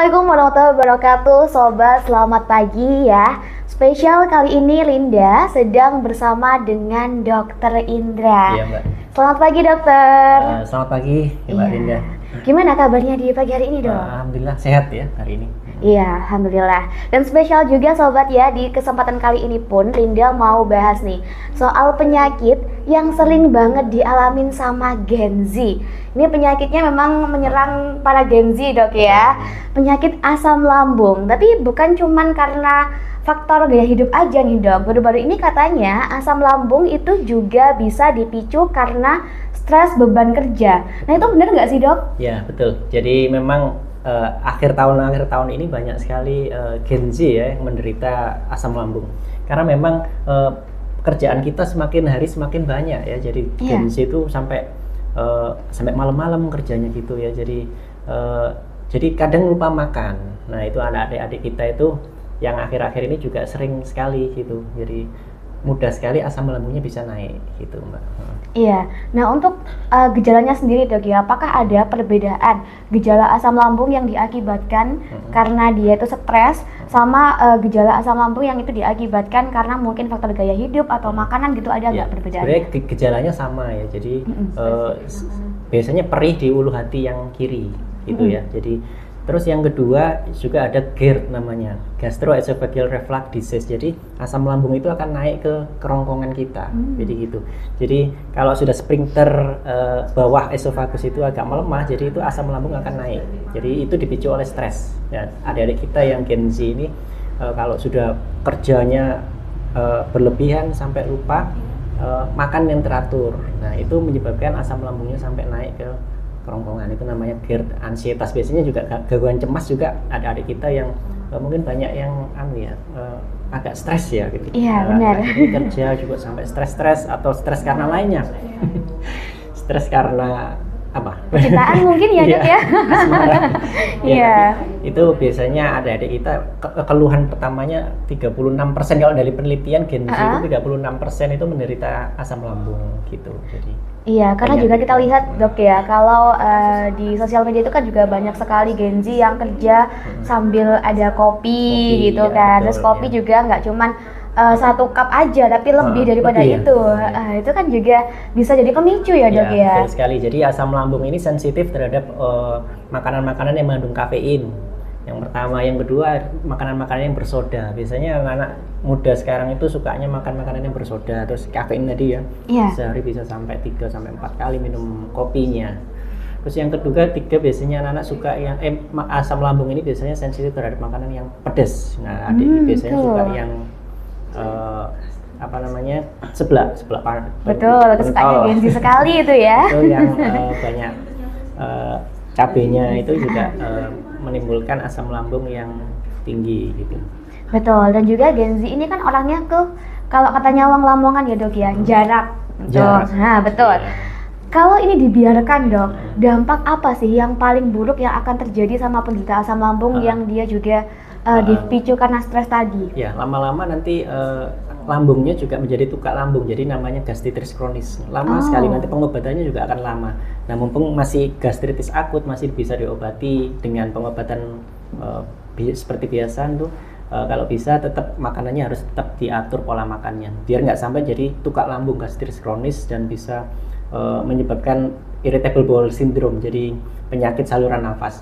Assalamualaikum warahmatullahi wabarakatuh, Sobat, selamat pagi ya. Spesial kali ini Linda sedang bersama dengan Dokter Indra. Iya, Mbak. Selamat pagi dokter. Selamat pagi, Mbak Linda. Gimana kabarnya di pagi hari ini dok? Alhamdulillah sehat ya hari ini. Iya, alhamdulillah. Dan spesial juga sobat ya, di kesempatan kali ini pun Linda mau bahas nih soal penyakit yang sering banget dialamin sama Gen Z. Ini penyakitnya memang menyerang para Gen Z dok ya. Penyakit asam lambung. Tapi bukan cuman karena faktor gaya hidup aja nih dok. Baru-baru ini katanya asam lambung itu juga bisa dipicu karena stres beban kerja. Nah itu benar nggak sih dok? Ya betul. Jadi memang akhir tahun ini banyak sekali Gen Z ya yang menderita asam lambung. Karena memang kerjaan kita semakin hari semakin banyak ya. Jadi Gen Z itu sampai malam-malam kerjanya gitu ya. Jadi kadang lupa makan. Nah itu adik-adik kita itu yang akhir-akhir ini juga sering sekali gitu. Jadi mudah sekali asam lambungnya bisa naik gitu Mbak. Iya, nah untuk gejalanya sendiri dok ya, apakah ada perbedaan gejala asam lambung yang diakibatkan karena dia itu stres sama gejala asam lambung yang itu diakibatkan karena mungkin faktor gaya hidup atau makanan gitu, ada nggak perbedaan? Sebenarnya gejalanya sama ya, jadi biasanya perih di ulu hati yang kiri gitu ya. Jadi terus yang kedua juga ada GERD namanya, gastroesophageal reflux disease. Jadi asam lambung itu akan naik ke kerongkongan kita. Jadi gitu. Jadi kalau sudah sphincter bawah esofagus itu agak melemah, jadi itu asam lambung akan naik. Jadi itu dipicu oleh stres. Ya, adik-adik kita yang Gen Z ini kalau sudah kerjanya berlebihan sampai lupa makan yang teratur. Nah, itu menyebabkan asam lambungnya sampai naik ke kerongkongan, itu namanya GERD. Ansietas biasanya juga gangguan cemas juga ada adik kita yang mungkin banyak yang agak stres ya gitu. Iya benar. Kerja juga sampai stres atau stres karena lainnya. Stres karena apa? Percintaan mungkin ya dok ya. Asmara. Iya. Itu biasanya ada adik kita keluhan pertamanya 36% kalau dari penelitian Gen Z itu 36% itu menderita asam lambung gitu. Jadi iya, karena juga kita lihat dok ya, kalau di sosial media itu kan juga banyak sekali Gen Z yang kerja sambil ada kopi gitu ya, kan. betul, Terus kopi ya. juga nggak cuman 1 cup aja, tapi lebih daripada lebih, itu. Itu kan juga bisa jadi pemicu ya dok ya. Betul sekali. Jadi asam lambung ini sensitif terhadap makanan-makanan yang mengandung kafein. Yang pertama, yang kedua makanan-makanan yang bersoda. Biasanya anak muda sekarang itu sukanya makan makanan yang bersoda, terus kafein tadi ya. Sehari bisa sampai 3 sampai 4 kali minum kopinya. Terus yang kedua, biasanya anak-anak suka yang asam lambung ini biasanya sensitif terhadap makanan yang pedas. Nah, adik biasanya suka yang seblak betul, kesukaannya Gen Z sekali itu ya. Itu yang banyak cabenya itu juga menimbulkan asam lambung yang tinggi gitu. Betul, dan juga Gen Z ini kan orangnya kalau katanya Lamongan ya dok ya, jarak. Nah betul. Kalau ini dibiarkan dok, dampak apa sih yang paling buruk yang akan terjadi sama penderita asam lambung yang dia juga dipicu karena stres tadi? Ya, lama-lama nanti lambungnya juga menjadi tukak lambung, jadi namanya gastritis kronis. Lama sekali, nanti pengobatannya juga akan lama. Nah, mumpung masih gastritis akut, masih bisa diobati dengan pengobatan seperti biasa tuh. Kalau bisa tetap makanannya harus tetap diatur pola makannya, biar nggak sampai jadi tukak lambung gastritis kronis dan bisa menyebabkan irritable bowel syndrome, jadi penyakit saluran nafas,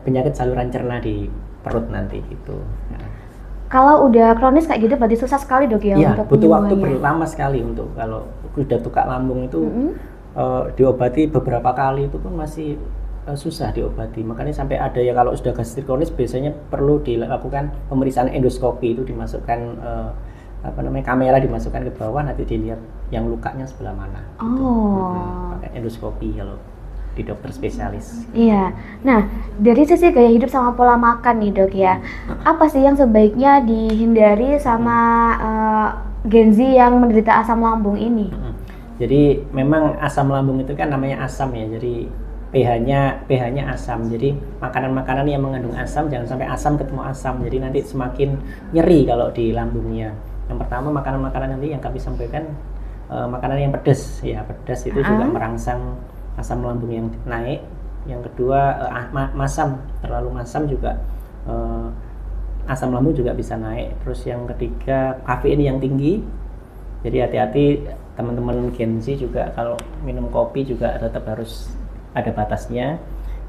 penyakit saluran cerna di perut nanti gitu. Kalau udah kronis kayak gitu berarti susah sekali dok ya untuk butuh waktu berlama sekali untuk kalau udah tukak lambung itu diobati beberapa kali itu pun masih susah diobati. Makanya sampai ada ya kalau sudah gastritis kronis biasanya perlu dilakukan pemeriksaan endoskopi, itu dimasukkan kamera dimasukkan ke bawah, nanti dilihat yang lukanya sebelah mana. Pakai endoskopi kalau di dokter spesialis. Iya. Nah, dari sisi gaya hidup sama pola makan nih dok ya, apa sih yang sebaiknya dihindari sama Gen Z yang menderita asam lambung ini? Jadi memang asam lambung itu kan namanya asam ya, jadi pH-nya asam. Jadi makanan-makanan yang mengandung asam jangan sampai asam ketemu asam, jadi nanti semakin nyeri kalau di lambungnya. Yang pertama, makanan-makanan nanti yang kami sampaikan makanan yang pedas ya, pedas itu juga merangsang asam lambung yang naik. Yang kedua masam, terlalu masam juga asam lambung juga bisa naik. Terus yang ketiga kafein yang tinggi. Jadi hati-hati teman-teman Gen Z juga kalau minum kopi juga tetap harus ada batasnya.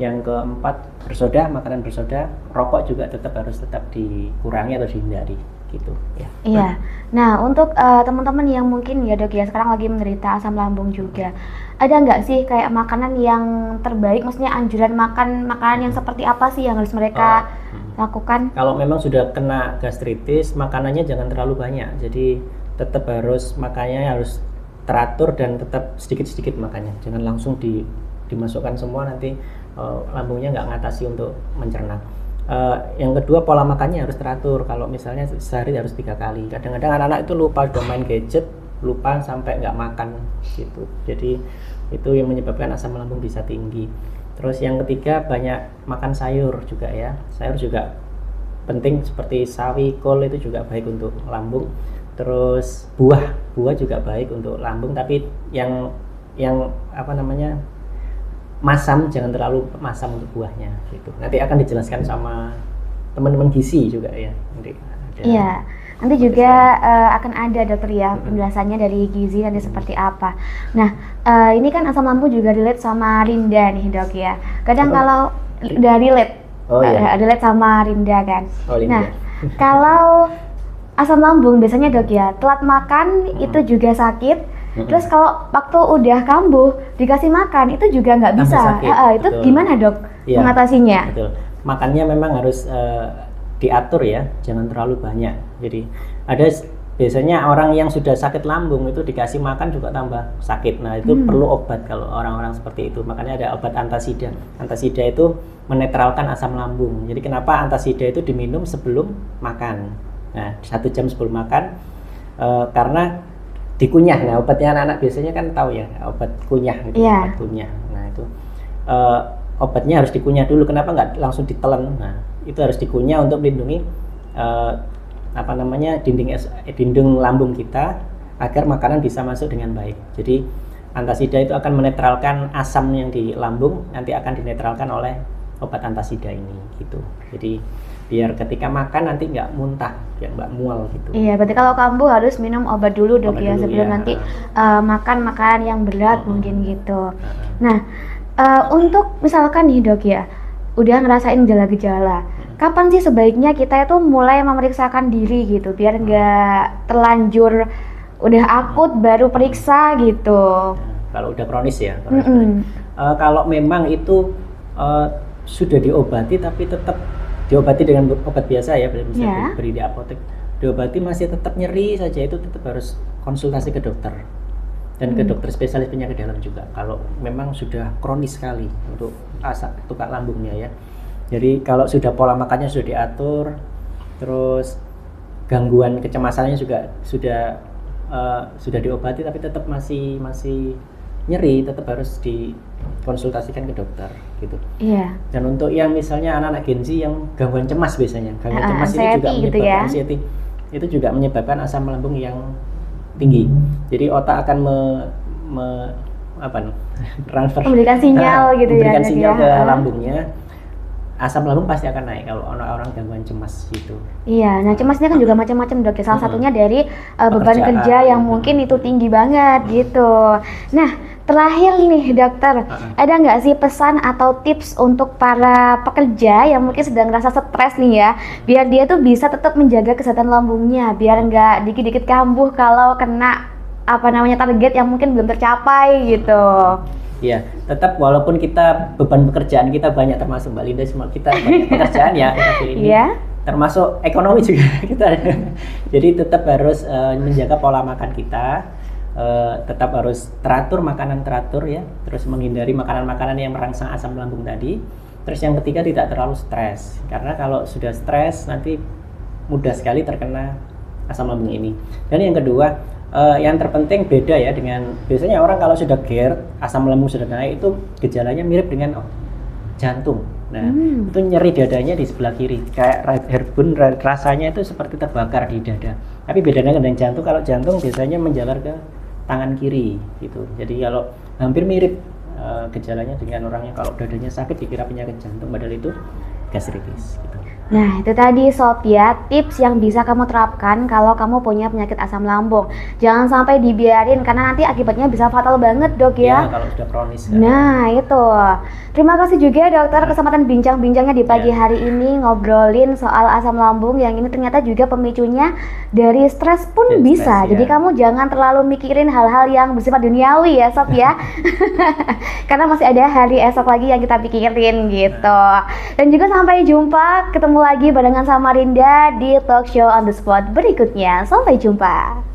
Yang keempat bersoda, makanan bersoda, rokok juga tetap dikurangi atau dihindari gitu ya. Iya. Nah, untuk teman-teman yang mungkin ya Dok ya sekarang lagi menderita asam lambung juga, ada nggak sih kayak makanan yang terbaik, maksudnya anjuran makan makanan yang seperti apa sih yang harus mereka lakukan? Kalau memang sudah kena gastritis, makanannya jangan terlalu banyak. Jadi tetap makannya harus teratur dan tetap sedikit-sedikit makannya. Jangan langsung dimasukkan semua, nanti lambungnya nggak ngatasi untuk mencerna. Yang kedua, pola makannya harus teratur. Kalau misalnya sehari harus 3 kali. Kadang-kadang anak-anak itu lupa, udah main gadget, lupa sampai nggak makan gitu. Jadi itu yang menyebabkan asam lambung bisa tinggi. Terus yang ketiga, banyak makan sayur juga ya. Sayur juga penting, seperti sawi, kol itu juga baik untuk lambung. Terus buah juga baik untuk lambung, tapi yang masam, jangan terlalu masam untuk buahnya gitu. Nanti akan dijelaskan sama teman-teman gizi juga ya. Iya, nanti juga akan ada dokter ya penjelasannya dari gizi nanti seperti apa. Nah, ini kan asam lambung juga relate sama rinda nih Dok ya. Kadang kalau dari relate sama rinda kan. Nah, kalau asam lambung biasanya Dok ya telat makan itu juga sakit. Terus kalau waktu udah kambuh dikasih makan itu juga nggak bisa. Itu gimana Dok mengatasinya? Betul. Makannya memang harus diatur ya, jangan terlalu banyak. Jadi ada biasanya orang yang sudah sakit lambung itu dikasih makan juga tambah sakit. Nah itu perlu obat kalau orang-orang seperti itu. Makanya ada obat antasida. Antasida itu menetralkan asam lambung. Jadi kenapa antasida itu diminum sebelum makan? Nah 1 jam sebelum makan, karena dikunyah. Nah obatnya anak-anak biasanya kan tahu ya, obat kunyah gitu. Obat kunyah. Nah itu obatnya harus dikunyah dulu. Kenapa nggak langsung ditelan? Nah itu harus dikunyah untuk melindungi dinding lambung kita agar makanan bisa masuk dengan baik. Jadi antasida itu akan menetralkan asam yang di lambung, nanti akan dinetralkan oleh obat antasida ini gitu. Jadi biar ketika makan nanti nggak muntah, biar nggak mual gitu. Iya, berarti kalau kambuh harus minum obat dulu Dok ya sebelum nanti makan makanan yang berat mungkin gitu. Nah, untuk misalkan nih Dok ya, udah ngerasain gejala-gejala, kapan sih sebaiknya kita itu mulai memeriksakan diri gitu, biar nggak terlanjur udah akut baru periksa gitu. Kalau udah kronis ya. Kalau memang itu sudah diobati tapi tetap diobati dengan obat biasa ya, bisa diberi di apotek, diobati masih tetap nyeri saja, itu tetap harus konsultasi ke dokter dan ke dokter spesialis penyakit dalam juga kalau memang sudah kronis sekali untuk tukak lambungnya ya. Jadi kalau sudah pola makannya sudah diatur, terus gangguan kecemasannya juga sudah diobati tapi tetap masih nyeri, tetap harus dikonsultasikan ke dokter gitu. Iya. Dan untuk yang misalnya anak-anak Gen Z yang gangguan cemas biasanya, gangguan cemas ini juga menyebabkan anxiety, itu juga menyebabkan asam lambung yang tinggi. Jadi otak akan memberikan sinyal ke lambungnya. Asam lambung pasti akan naik kalau orang gangguan cemas gitu. Iya, nah cemasnya kan juga macam-macam Dok. Salah satunya dari beban kerja yang mungkin itu tinggi banget gitu. Nah, terakhir nih dokter, ada nggak sih pesan atau tips untuk para pekerja yang mungkin sedang ngerasa stres nih ya, biar dia tuh bisa tetap menjaga kesehatan lambungnya, biar nggak dikit-dikit kambuh kalau kena target yang mungkin belum tercapai gitu. Iya, tetap walaupun kita beban pekerjaan kita banyak, termasuk Mbak Linda, semua kita banyak pekerjaan ya ini, termasuk ekonomi juga kita. Jadi tetap harus menjaga pola makan kita, tetap harus makanan teratur ya, terus menghindari makanan-makanan yang merangsang asam lambung tadi. Terus yang ketiga, tidak terlalu stres, karena kalau sudah stres nanti mudah sekali terkena asam lambung ini. Dan yang kedua, yang terpenting beda ya dengan biasanya orang kalau sudah GERD, asam lambung sudah naik, itu gejalanya mirip dengan jantung. Nah, itu nyeri dadanya di sebelah kiri, kayak heartburn, rasanya itu seperti terbakar di dada. Tapi bedanya dengan jantung, kalau jantung biasanya menjalar ke tangan kiri gitu. Jadi kalau hampir mirip gejalanya dengan orangnya kalau dadanya sakit dikira penyakit jantung, padahal itu gastritis gitu. Nah, itu tadi sob ya, tips yang bisa kamu terapkan kalau kamu punya penyakit asam lambung. Jangan sampai dibiarin karena nanti akibatnya bisa fatal banget, Dok ya. Ya, kalau sudah kronis kan. Nah, itu. Terima kasih juga dokter kesempatan bincang-bincangnya di pagi hari ini ngobrolin soal asam lambung yang ini ternyata juga pemicunya dari stres pun Dari bisa. stres, Jadi ya. kamu jangan terlalu mikirin hal-hal yang bersifat duniawi ya, sob ya. Karena masih ada hari esok lagi yang kita pikirin gitu. Dan juga sampai jumpa, ketemu lagi barengan sama Rinda di talk show on the spot berikutnya. Sampai jumpa.